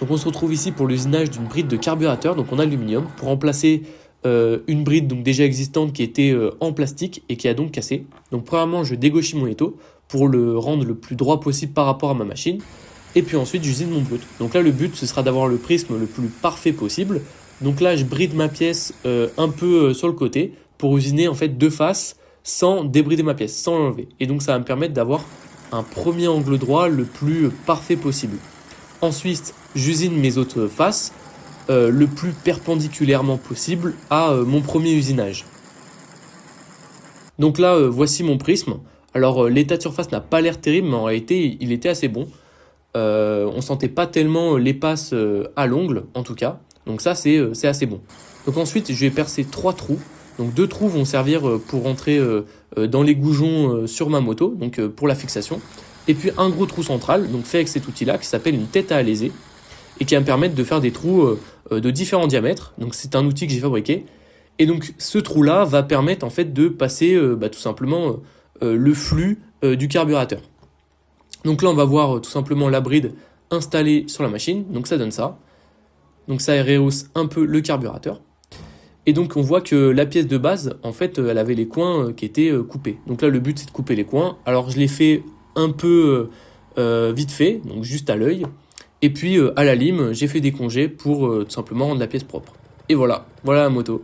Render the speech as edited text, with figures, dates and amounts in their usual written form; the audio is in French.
Donc on se retrouve ici pour l'usinage d'une bride de carburateur, donc en aluminium, pour remplacer une bride donc déjà existante qui était en plastique et qui a donc cassé. Donc premièrement, je dégauchis mon étau pour le rendre le plus droit possible par rapport à ma machine. Et puis ensuite, j'usine mon brut. Donc là, le but, ce sera d'avoir le prisme le plus parfait possible. Donc là, je bride ma pièce un peu sur le côté pour usiner en fait deux faces sans débrider ma pièce, sans l'enlever. Et donc ça va me permettre d'avoir un premier angle droit le plus parfait possible. Ensuite, j'usine mes autres faces le plus perpendiculairement possible à mon premier usinage. Donc là, voici mon prisme. Alors l'état de surface n'a pas l'air terrible, mais en réalité, il était assez bon. On sentait pas tellement l'épaisse à l'ongle, en tout cas. Donc ça, c'est assez bon. Donc ensuite, je vais percer 3 trous. Donc 2 trous vont servir pour rentrer dans les goujons sur ma moto, donc pour la fixation. Et puis un gros trou central, donc fait avec cet outil-là, qui s'appelle une tête à alésé, et qui va me permettre de faire des trous de différents diamètres. Donc c'est un outil que j'ai fabriqué. Et donc ce trou-là va permettre en fait de passer tout simplement le flux du carburateur. Donc là on va voir tout simplement la bride installée sur la machine, donc ça donne ça. Donc ça rehausse un peu le carburateur. Et donc on voit que la pièce de base, en fait, elle avait les coins qui étaient coupés. Donc là le but c'est de couper les coins. Alors je l'ai fait un peu vite fait, donc juste à l'œil. Et puis à la lime, j'ai fait des congés pour tout simplement rendre la pièce propre. Et voilà la moto.